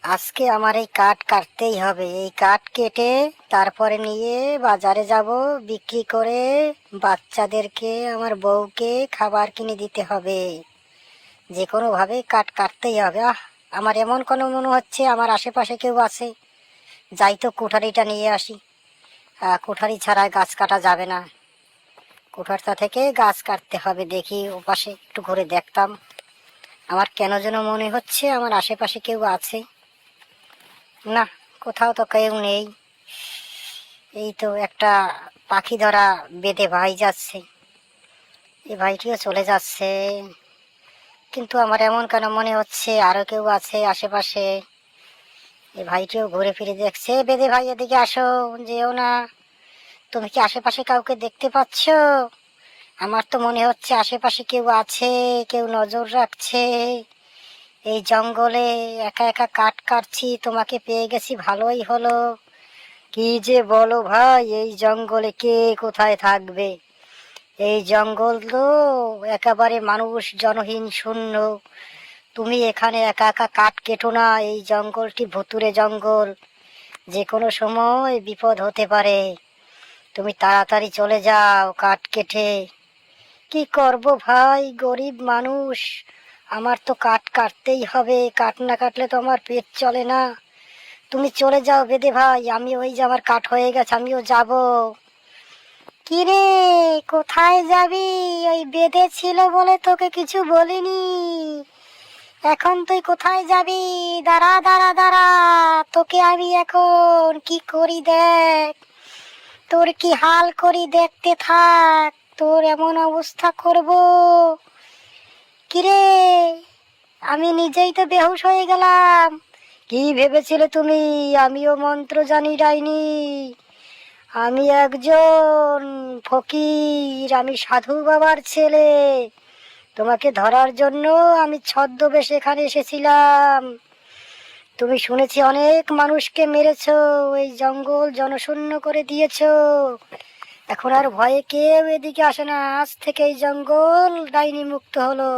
আজকে আমার এই কাঠ কাটতেই হবে। এই কাঠ কেটে তারপরে নিয়ে বাজারে যাব, বিক্রি করে বাচ্চাদেরকে, আমার বউকে খাবার কিনে দিতে হবে। যে কোনো ভাবে কাঠ কাটতেই হবে। আমার এমন কোনো মনে হচ্ছে আমার আশেপাশে কেউ আছে। যাই তো কুঠারিটা নিয়ে আসি। কুঠারি ছাড়া গাছ কাটা যাবে না। কুঠারটা থেকে গাছ কাটতে হবে। দেখি ওপাশে একটু ঘুরে দেখতাম। আমার কেন যেন মনে হচ্ছে আমার আশেপাশে কেউ আছে। না, কোথাও তো কেউ নেই। এই তো একটা পাখি ধরা বেঁধে ভাই যাচ্ছে। এই ভাইটিও চলে যাচ্ছে, কিন্তু আমার এমন কেন মনে হচ্ছে আরো কেউ আছে আশেপাশে। এই ভাইটিও ঘুরে ফিরে দেখছে। বেঁধে ভাই, এদিকে আসো, যেও না। তুমি কি আশেপাশে কাউকে দেখতে পাচ্ছ? আমার তো মনে হচ্ছে আশেপাশে কেউ আছে, কেউ নজর রাখছে। এই জঙ্গলে একা একা কাঠ কাটছি, তোমাকে পেয়ে গেছি, ভালোই হলো। কি যে বলো ভাই, এই জঙ্গলে কে কোথায় থাকবে? এই জঙ্গল তো একেবারে মানুষ জনহীন, শূন্য। তুমি এখানে একা একা কাঠ কেটো না। এই জঙ্গলটি ভুতুড়ে জঙ্গল, যে কোনো সময় বিপদ হতে পারে। তুমি তাড়াতাড়ি চলে যাও কাঠ কেটে। কি করব ভাই, গরিব মানুষ, আমার তো কাঠ কাটতেই হবে। কাঠ না কাটলে তো আমার পেট চলে না। তুমি চলে যাও বেদে ভাই, আমি ওই যে আমার কাঠ হয়ে গেছে, আমিও যাব। কিরে, কোথায় যাবি? ওই বেদে ছিল বলে তোকে কিছু বলিনি। এখন তুই কোথায় যাবি? দাঁড়া দাঁড়া দাঁড়া, তোকে আমি এখন কি করি দেখ। তোর কি হাল করি দেখতে থাক। তোর এমন অবস্থা করব। কিরে, আমি নিজেই তো বেহুশ হয়ে গেলাম। কি ভেবেছিলে তুমি আমিও মন্ত্র জানি ডাইনি? আমি একজন ফকির, আমি সাধু বাবার ছেলে। তোমাকে ধরার জন্য আমি ছদ্মবেশে এখানে এসেছিলাম। তুমি শুনেছি অনেক মানুষকে মেরেছো, এই জঙ্গল জনশূন্য করে দিয়েছো। এখন আর ভয়ে কেউ এদিকে আসে না। আজ থেকে এই জঙ্গল ডাইনি মুক্ত হলো।